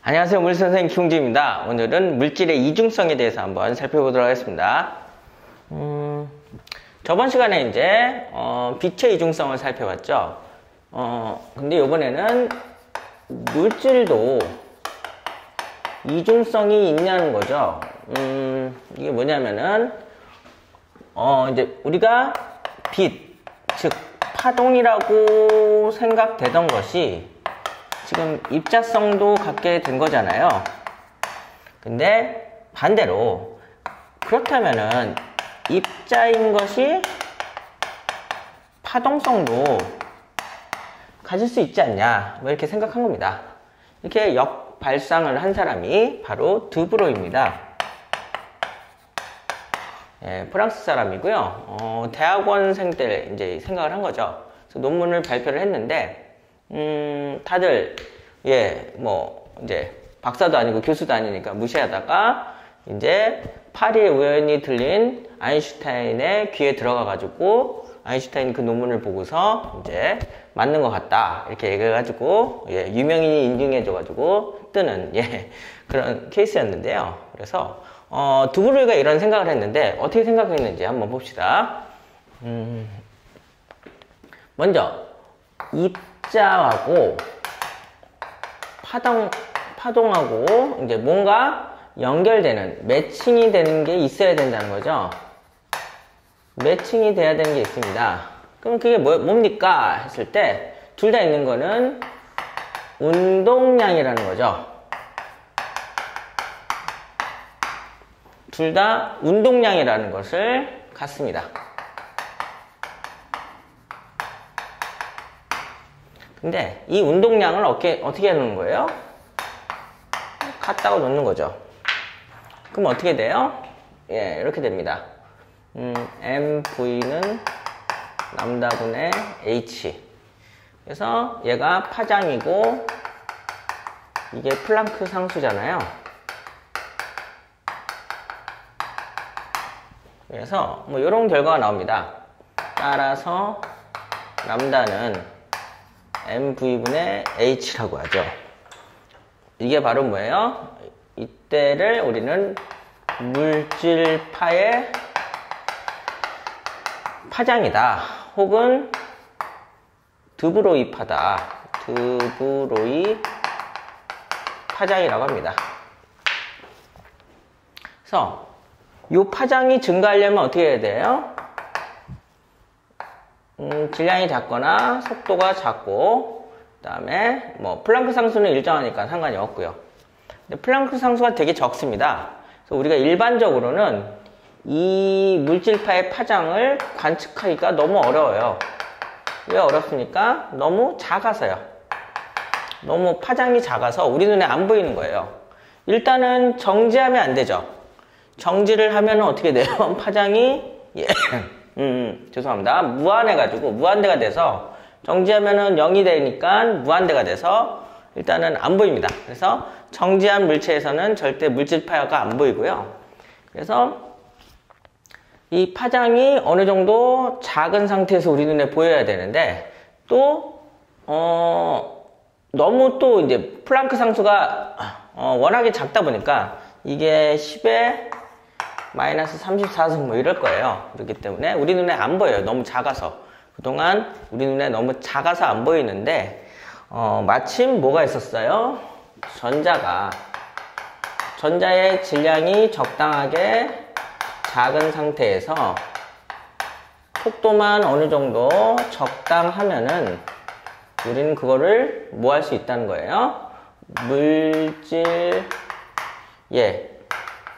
안녕하세요. 물리선생님 김홍주입니다. 오늘은 물질의 이중성에 대해서 한번 살펴보도록 하겠습니다. 저번 시간에 이제 빛의 이중성을 살펴봤죠. 근데 이번에는 물질도 이중성이 있냐는 거죠. 이게 뭐냐면은 이제 우리가 빛, 즉 파동이라고 생각되던 것이 지금 입자성도 갖게 된 거잖아요. 근데 반대로 그렇다면은 입자인 것이 파동성도 가질 수 있지 않냐, 뭐 이렇게 생각한 겁니다. 이렇게 역발상을 한 사람이 바로 드브로이입니다. 예, 프랑스 사람이고요. 대학원생 때 이제 생각을 한 거죠. 그래서 논문을 발표를 했는데 다들 뭐 이제 박사도 아니고 교수도 아니니까 무시하다가 이제 파리에 우연히 들린 아인슈타인의 귀에 들어가 가지고 아인슈타인이 그 논문을 보고서 이제 맞는 것 같다 이렇게 얘기해 가지고 유명인이 인증해 줘 가지고 뜨는 그런 케이스였는데요. 그래서 드브로이가 이런 생각을 했는데 어떻게 생각했는지 한번 봅시다. 먼저 입자하고 파동하고 이제 뭔가 연결되는, 매칭이 되는 게 있어야 된다는 거죠. 매칭이 돼야 되는 게 있습니다. 그럼 그게 뭡니까? 했을 때 둘 다 있는 거는 운동량이라는 거죠. 둘 다 운동량이라는 것을 갖습니다. 근데 이 운동량을 어떻게 해놓는 거예요? 갖다가 놓는 거죠. 그럼 어떻게 돼요? 이렇게 됩니다. mv는 람다분의 h. 그래서 얘가 파장이고 이게 플랑크 상수잖아요. 그래서 뭐 이런 결과가 나옵니다. 따라서 람다는 mv분의 h라고 하죠. 이게 바로 뭐예요? 이때를 우리는 물질파의 파장이다, 혹은 드브로이파다, 드브로이 파장이라고 합니다. 그래서 이 파장이 증가하려면 어떻게 해야 돼요? 질량이 작거나 속도가 작고, 그 다음에 뭐 플랑크 상수는 일정하니까 상관이 없고요. 근데 플랑크 상수가 되게 적습니다. 그래서 우리가 일반적으로는 이 물질파의 파장을 관측하기가 너무 어려워요. 왜 어렵습니까? 너무 작아서요. 너무 파장이 작아서 우리 눈에 안 보이는 거예요. 일단은 정지하면 안 되죠. 정지를 하면 어떻게 돼요? 파장이 죄송합니다. 무한대가 돼서, 정지하면은 0이 되니까 무한대가 돼서 일단은 안 보입니다. 그래서 정지한 물체에서는 절대 물질파가 안 보이고요. 그래서 이 파장이 어느 정도 작은 상태에서 우리 눈에 보여야 되는데, 또 너무 또 이제 플랑크 상수가 워낙에 작다 보니까 이게 10에 마이너스 34승 뭐 이럴 거예요. 그렇기 때문에 우리 눈에 안 보여요. 너무 작아서. 그동안 우리 눈에 너무 작아서 안 보이는데, 마침 뭐가 있었어요? 전자의 질량이 적당하게 작은 상태에서 속도만 어느 정도 적당하면은 우리는 그거를 뭐 할 수 있다는 거예요?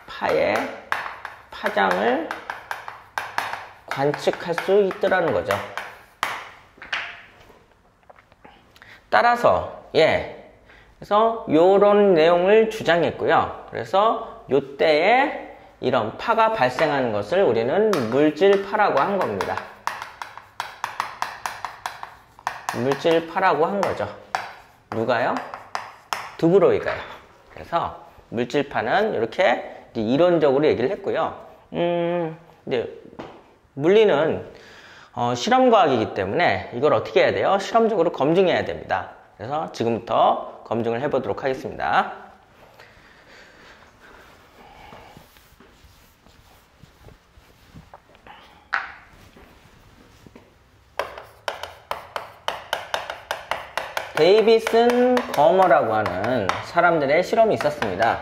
파의 파장을 관측할 수 있더라는 거죠. 따라서 그래서 요런 내용을 주장했고요. 그래서 요때에 이런 파가 발생하는 것을 우리는 물질파라고 한 겁니다. 물질파라고 한 거죠. 누가요? 드브로이가요. 그래서 물질파는 이렇게 이론적으로 얘기를 했고요. 이제 물리는 실험과학이기 때문에 이걸 어떻게 해야 돼요? 실험적으로 검증해야 됩니다. 그래서 지금부터 검증을 해보도록 하겠습니다. 데이비슨 거머라고 하는 사람들의 실험이 있었습니다.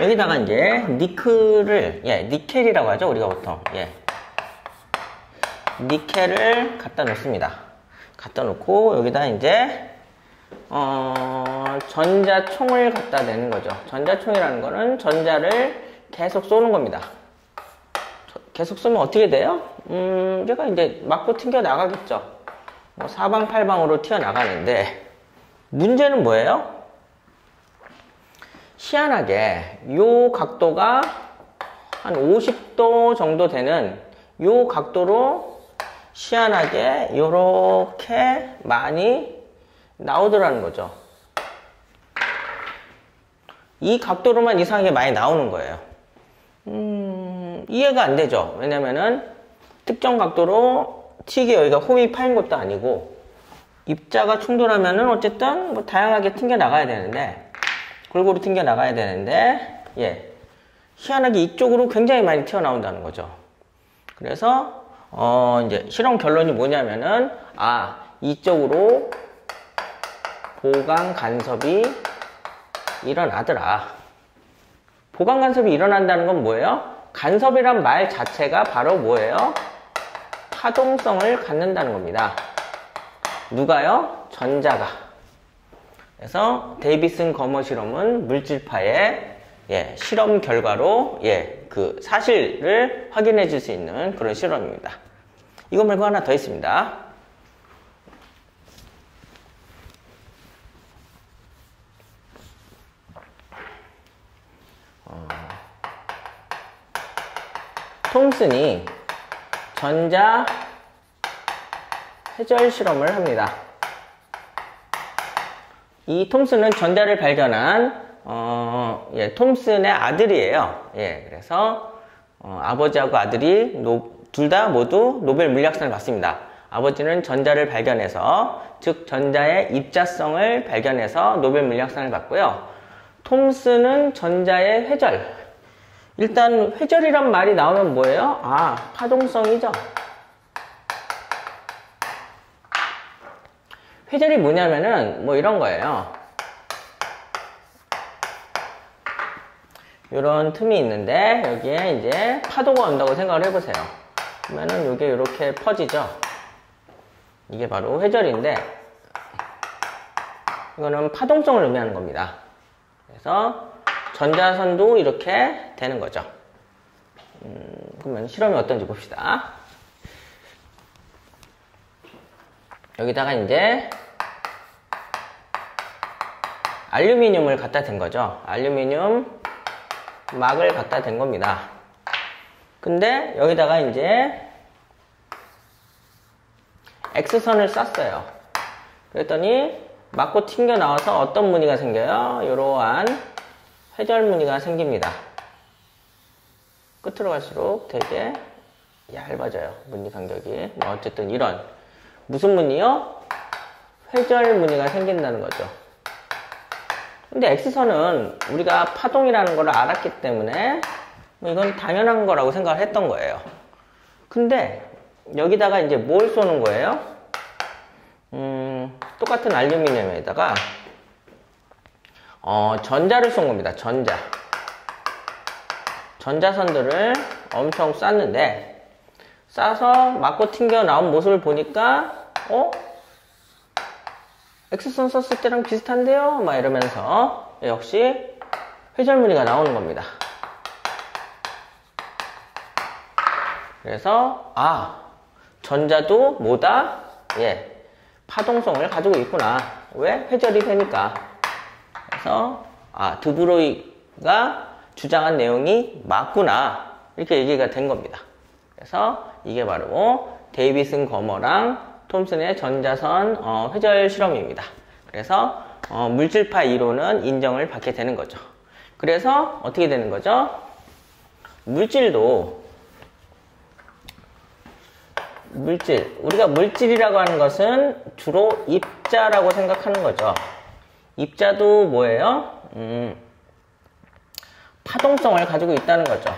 여기다가 이제 니켈을, 니켈이라고 하죠, 우리가 보통. 니켈을 갖다 놓습니다. 갖다 놓고 여기다 이제 전자총을 갖다 대는 거죠. 전자총이라는 거는 전자를 계속 쏘는 겁니다. 계속 쏘면 어떻게 돼요? 얘가 이제 맞고 튕겨 나가겠죠. 뭐 사방팔방으로 튀어나가는데, 문제는 뭐예요? 희한하게 요 각도가 한 50도 정도 되는 요 각도로 희한하게 요렇게 많이 나오더라는 거죠. 이 각도로만 이상하게 많이 나오는 거예요. 이해가 안 되죠. 왜냐면은 특정 각도로 튀기 여기가 홈이 파인 것도 아니고, 입자가 충돌하면은 어쨌든 뭐 다양하게 튕겨 나가야 되는데, 골고루 튕겨 나가야 되는데, 희한하게 이쪽으로 굉장히 많이 튀어나온다는 거죠. 그래서 이제 실험 결론이 뭐냐면은, 이쪽으로 보강 간섭이 일어나더라. 보강 간섭이 일어난다는 건 뭐예요? 간섭이란 말 자체가 바로 뭐예요? 파동성을 갖는다는 겁니다. 누가요? 전자가. 그래서 데이비슨 거머 실험은 물질파의 실험 결과로 그 사실을 확인해 줄 수 있는 그런 실험입니다. 이거 말고 하나 더 있습니다. 톰슨이 전자 회절 실험을 합니다. 이 톰슨은 전자를 발견한 톰슨의 아들이에요. 그래서 아버지하고 아들이 둘 다 모두 노벨 물리학상을 받습니다. 아버지는 전자를 발견해서, 즉 전자의 입자성을 발견해서 노벨 물리학상을 받고요. 톰슨은 전자의 회절. 일단 회절이란 말이 나오면 뭐예요? 파동성이죠. 회절이 뭐냐면은 뭐 이런 거예요. 이런 틈이 있는데 여기에 이제 파도가 온다고 생각을 해보세요. 그러면은 이게 이렇게 퍼지죠. 이게 바로 회절인데, 이거는 파동성을 의미하는 겁니다. 그래서 전자선도 이렇게 되는 거죠. 그러면 실험이 어떤지 봅시다. 여기다가 이제 알루미늄을 갖다 댄 거죠. 알루미늄 막을 갖다 댄 겁니다. 근데 여기다가 이제 X선을 쐈어요. 그랬더니 맞고 튕겨 나와서 어떤 무늬가 생겨요? 이러한 회절 무늬가 생깁니다. 끝으로 갈수록 되게 얇아져요. 무늬 간격이. 어쨌든 이런 무슨 무늬요? 회절 무늬가 생긴다는 거죠. 근데 X선은 우리가 파동이라는 걸 알았기 때문에 이건 당연한 거라고 생각을 했던 거예요. 근데 여기다가 이제 뭘 쏘는 거예요? 똑같은 알루미늄에다가 전자를 쏜 겁니다. 전자선들을 엄청 쐈는데, 쏴서 맞고 튕겨 나온 모습을 보니까 X선 썼을 때랑 비슷한데요? 막 이러면서 역시 회절 무늬가 나오는 겁니다. 그래서 전자도 뭐다? 파동성을 가지고 있구나. 왜? 회절이 되니까. 그래서 드브로이가 주장한 내용이 맞구나. 이렇게 얘기가 된 겁니다. 그래서 이게 바로 데이비슨 거머랑 톰슨의 전자선 회절 실험입니다. 그래서 물질파 이론은 인정을 받게 되는 거죠. 그래서 어떻게 되는 거죠? 우리가 물질이라고 하는 것은 주로 입자라고 생각하는 거죠. 입자도 뭐예요? 파동성을 가지고 있다는 거죠.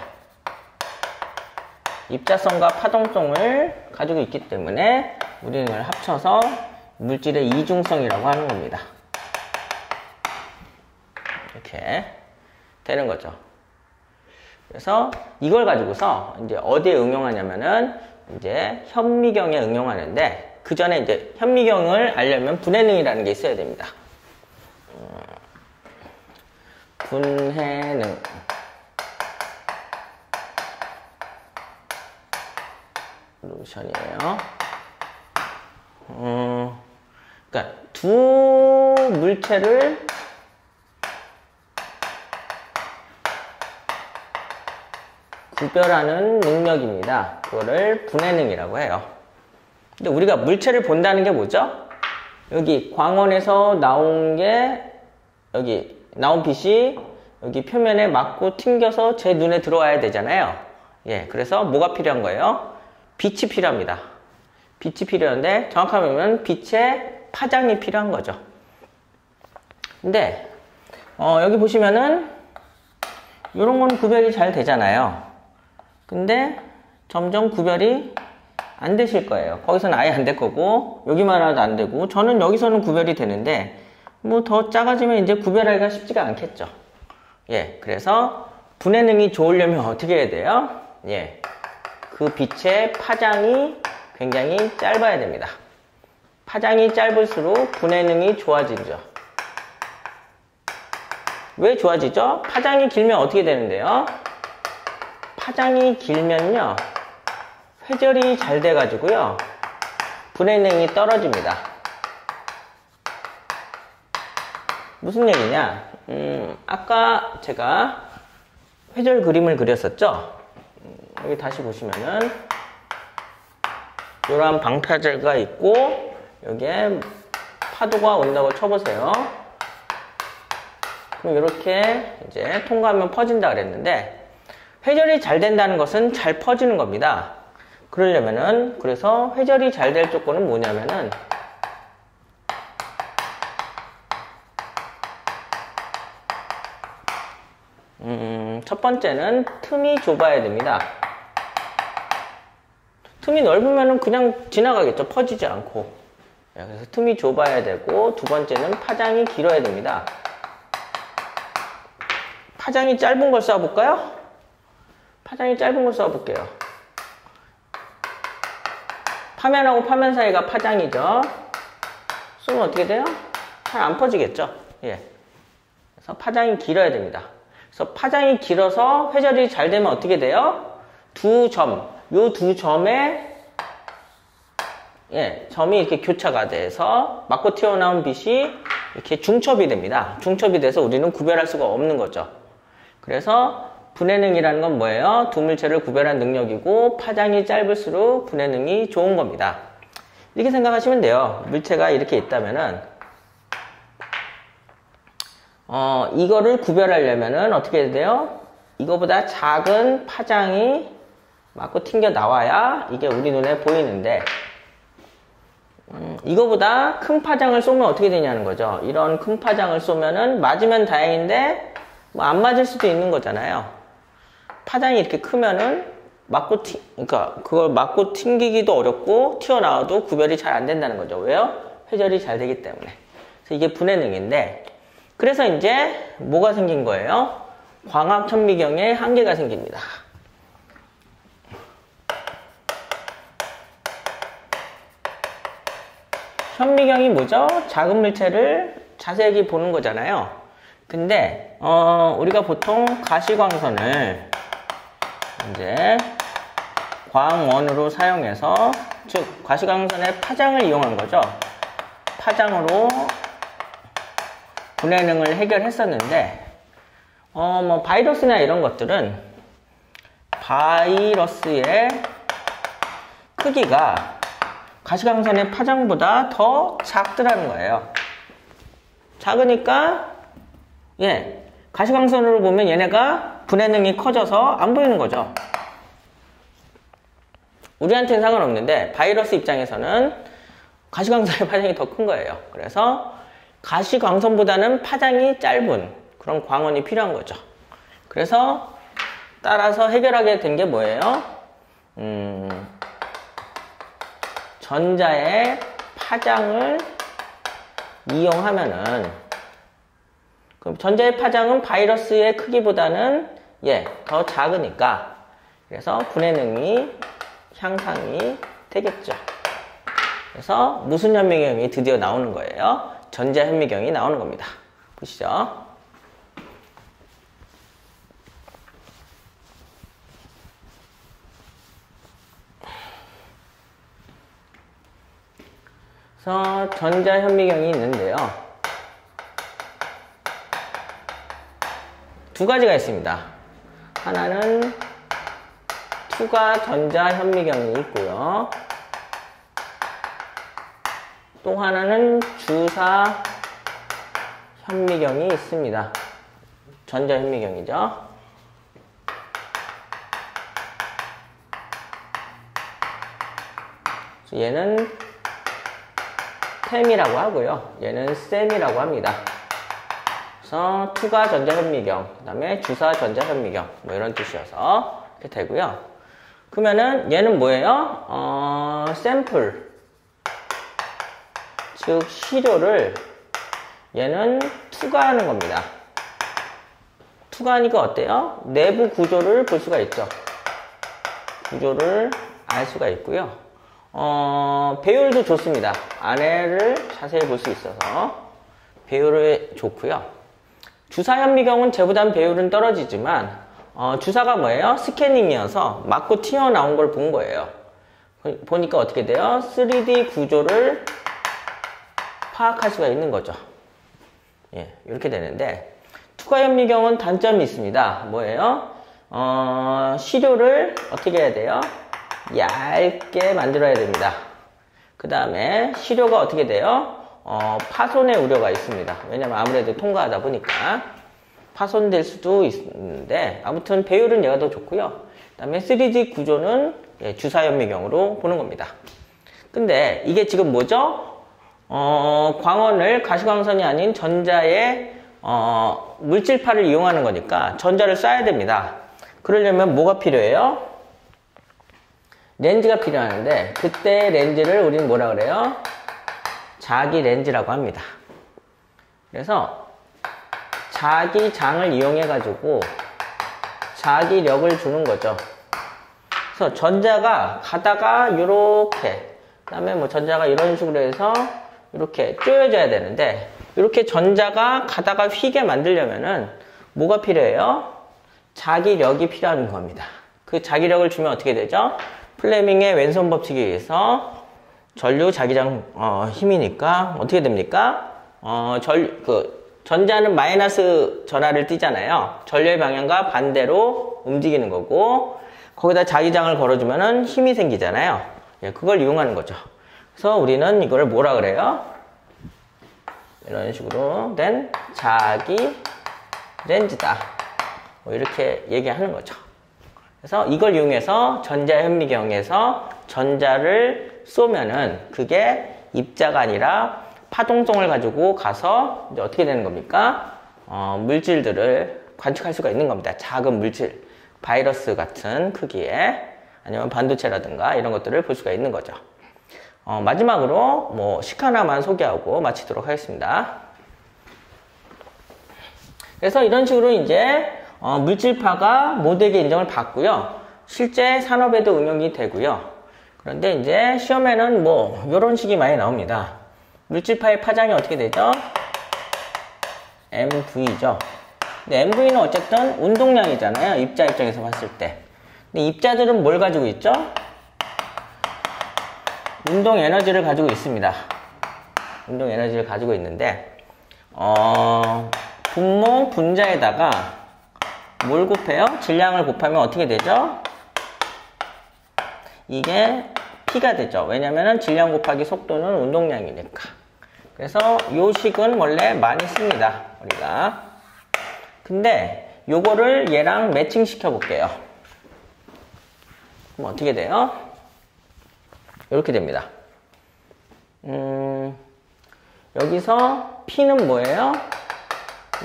입자성과 파동성을 가지고 있기 때문에 우리는 이걸 합쳐서 물질의 이중성이라고 하는 겁니다. 이렇게 되는 거죠. 그래서 이걸 가지고서 이제 어디에 응용하냐면은 이제 현미경에 응용하는데, 그 전에 이제 현미경을 알려면 분해능이라는 게 있어야 됩니다. 분해능. 솔루션이에요. 그러니까 두 물체를 구별하는 능력입니다. 그거를 분해능이라고 해요. 근데 우리가 물체를 본다는 게 뭐죠? 여기 광원에서 나온 게, 여기 나온 빛이 여기 표면에 맞고 튕겨서 제 눈에 들어와야 되잖아요. 예, 그래서 뭐가 필요한 거예요? 빛이 필요합니다. 빛이 필요한데, 정확하게 보면 빛의 파장이 필요한 거죠. 근데 여기 보시면은 이런 건 구별이 잘 되잖아요. 근데 점점 구별이 안 되실 거예요. 거기서는 아예 안 될 거고, 여기만 하나도 안 되고, 저는 여기서는 구별이 되는데, 뭐 더 작아지면 이제 구별하기가 쉽지가 않겠죠. 예, 그래서 분해능이 좋으려면 어떻게 해야 돼요? 예, 그 빛의 파장이 굉장히 짧아야 됩니다. 파장이 짧을수록 분해능이 좋아지죠. 왜 좋아지죠? 파장이 길면 어떻게 되는데요? 파장이 길면요, 회절이 잘 돼가지고요, 분해능이 떨어집니다. 무슨 얘기냐? 아까 제가 회절 그림을 그렸었죠? 여기 다시 보시면은 이러한 방파제가 있고, 여기에 파도가 온다고 쳐보세요. 그럼 이렇게 이제 통과하면 퍼진다 그랬는데, 회절이 잘 된다는 것은 잘 퍼지는 겁니다. 그러려면은, 그래서 회절이 잘 될 조건은 뭐냐면은, 첫 번째는 틈이 좁아야 됩니다. 틈이 넓으면은 그냥 지나가겠죠. 퍼지지 않고. 그래서 틈이 좁아야 되고, 두 번째는 파장이 길어야 됩니다. 파장이 짧은 걸 써볼까요? 파장이 짧은 걸 써볼게요. 파면하고 파면 사이가 파장이죠. 쓰면 어떻게 돼요? 잘 안 퍼지겠죠. 예. 그래서 파장이 길어야 됩니다. 그래서 파장이 길어서 회절이 잘 되면 어떻게 돼요? 두 점, 요 두 점에, 예, 점이 이렇게 교차가 돼서 맞고 튀어나온 빛이 이렇게 중첩이 됩니다. 중첩이 돼서 우리는 구별할 수가 없는 거죠. 그래서 분해능이라는 건 뭐예요? 두 물체를 구별한 능력이고, 파장이 짧을수록 분해능이 좋은 겁니다. 이렇게 생각하시면 돼요. 물체가 이렇게 있다면은, 이거를 구별하려면은 어떻게 해야 돼요? 이거보다 작은 파장이 맞고 튕겨 나와야 이게 우리 눈에 보이는데, 이거보다 큰 파장을 쏘면 어떻게 되냐는 거죠. 이런 큰 파장을 쏘면은 맞으면 다행인데, 뭐 안 맞을 수도 있는 거잖아요. 파장이 이렇게 크면은 그러니까 그걸 맞고 튕기기도 어렵고 튀어나와도 구별이 잘 안 된다는 거죠. 왜요? 회절이 잘 되기 때문에. 그래서 이게 분해능인데, 그래서 이제 뭐가 생긴 거예요? 광학 현미경에 한계가 생깁니다. 현미경이 뭐죠? 작은 물체를 자세히 보는 거잖아요. 근데 우리가 보통 가시광선을 이제 광원으로 사용해서, 즉 가시광선의 파장을 이용한 거죠. 파장으로 분해능을 해결했었는데, 뭐 바이러스나 이런 것들은 바이러스의 크기가 가시광선의 파장보다 더 작더라는 거예요. 작으니까, 예, 가시광선으로 보면 얘네가 분해능이 커져서 안 보이는 거죠. 우리한테는 상관없는데 바이러스 입장에서는 가시광선의 파장이 더 큰 거예요. 그래서 가시광선보다는 파장이 짧은 그런 광원이 필요한 거죠. 그래서 따라서 해결하게 된 게 뭐예요? 전자의 파장을 이용하면은, 그럼 전자의 파장은 바이러스의 크기보다는 더 작으니까, 그래서 분해 능이 향상이 되겠죠. 그래서 무슨 현미경이 드디어 나오는 거예요? 전자 현미경이 나오는 겁니다. 보시죠. 그래서 전자 현미경이 있는데요. 두 가지가 있습니다. 하나는 투과 전자 현미경이 있고요. 또 하나는 주사 현미경이 있습니다. 전자 현미경이죠. 얘는 템이라고 하고요. 얘는 셈이라고 합니다. 그래서 투과 전자 현미경, 그 다음에 주사 전자 현미경, 뭐 이런 뜻이어서 이렇게 되고요. 그러면은 얘는 뭐예요? 샘플, 즉 시료를 얘는 투과하는 겁니다. 투과하니까 어때요? 내부 구조를 볼 수가 있죠. 구조를 알 수가 있고요. 배율도 좋습니다. 안에를 자세히 볼 수 있어서 배율이 좋고요. 주사 현미경은 쟤보단 배율은 떨어지지만 주사가 뭐예요? 스캐닝이어서 맞고 튀어나온 걸 본 거예요. 보니까 어떻게 돼요? 3D 구조를 파악할 수가 있는 거죠. 이렇게 되는데, 투과 현미경은 단점이 있습니다. 뭐예요? 시료를 어떻게 해야 돼요? 얇게 만들어야 됩니다. 그 다음에 시료가 어떻게 돼요? 파손의 우려가 있습니다. 왜냐면 아무래도 통과하다 보니까 파손될 수도 있는데, 아무튼 배율은 얘가 더 좋고요. 그 다음에 3D 구조는 주사 현미경으로 보는 겁니다. 근데 이게 지금 뭐죠? 광원을 가시광선이 아닌 전자의 물질파를 이용하는 거니까 전자를 쏴야 됩니다. 그러려면 뭐가 필요해요? 렌즈가 필요하는데, 그때 렌즈를 우리는 뭐라 그래요? 자기 렌즈라고 합니다. 그래서 자기 장을 이용해 가지고 자기력을 주는 거죠. 그래서 전자가 가다가 요렇게, 그 다음에 뭐 전자가 이런 식으로 해서 이렇게 쪼여져야 되는데, 이렇게 전자가 가다가 휘게 만들려면은 뭐가 필요해요? 자기력이 필요한 겁니다. 그 자기력을 주면 어떻게 되죠? 플레밍의 왼손 법칙에 의해서 전류 자기장 힘이니까 어떻게 됩니까? 전자는 마이너스 전하를 띠잖아요. 전류의 방향과 반대로 움직이는 거고, 거기다 자기장을 걸어주면은 힘이 생기잖아요. 그걸 이용하는 거죠. 그래서 우리는 이거를 뭐라 그래요? 이런 식으로 된 자기 렌즈다. 뭐 이렇게 얘기하는 거죠. 그래서 이걸 이용해서 전자 현미경에서 전자를 쏘면은 그게 입자가 아니라 파동성을 가지고 가서 이제 어떻게 되는 겁니까? 물질들을 관측할 수가 있는 겁니다. 작은 물질, 바이러스 같은 크기에, 아니면 반도체라든가 이런 것들을 볼 수가 있는 거죠. 마지막으로 뭐 식 하나만 소개하고 마치도록 하겠습니다. 그래서 이런 식으로 이제 물질파가 모두에게 인정을 받고요. 실제 산업에도 응용이 되고요. 그런데 이제 시험에는 뭐 이런 식이 많이 나옵니다. 물질파의 파장이 어떻게 되죠? MV죠. 근데 MV는 어쨌든 운동량이잖아요. 입자 입장에서 봤을 때. 근데 입자들은 뭘 가지고 있죠? 운동 에너지를 가지고 있습니다. 운동 에너지를 가지고 있는데, 분모 분자에다가 뭘 곱해요? 질량을 곱하면 어떻게 되죠? 이게 P가 되죠. 왜냐면은 질량 곱하기 속도는 운동량이니까. 그래서 요 식은 원래 많이 씁니다, 우리가. 근데 요거를 얘랑 매칭 시켜 볼게요. 그럼 어떻게 돼요? 이렇게 됩니다. 여기서 P는 뭐예요?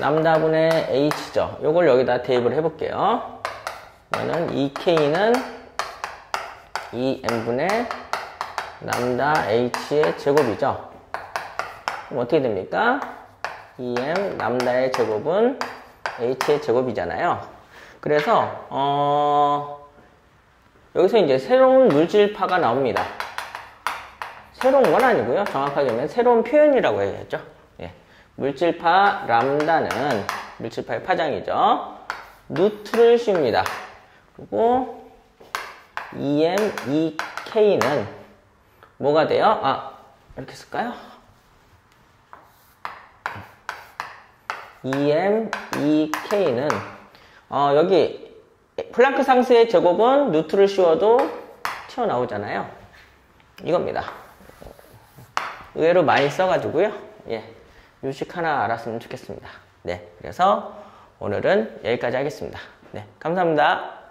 람다분의 H죠. 요걸 여기다 대입을 해볼게요. 그러면 2K는 2N분의 람다 h의 제곱이죠. 그럼 어떻게 됩니까? 2m 람다의 제곱은 h의 제곱이잖아요. 그래서 여기서 이제 새로운 물질파가 나옵니다. 새로운 건 아니고요. 정확하게 하면 새로운 표현이라고 해야죠. 예. 물질파 람다는 물질파의 파장이죠. 루트를 씌웁니다. 그리고 2m, 2k는 뭐가 돼요? 이렇게 쓸까요? 2m, 2k는 여기 플랑크 상수의 제곱은 루트를 씌워도 튀어나오잖아요. 이겁니다. 의외로 많이 써가지고요. 예, 요식 하나 알았으면 좋겠습니다. 네, 그래서 오늘은 여기까지 하겠습니다. 네, 감사합니다.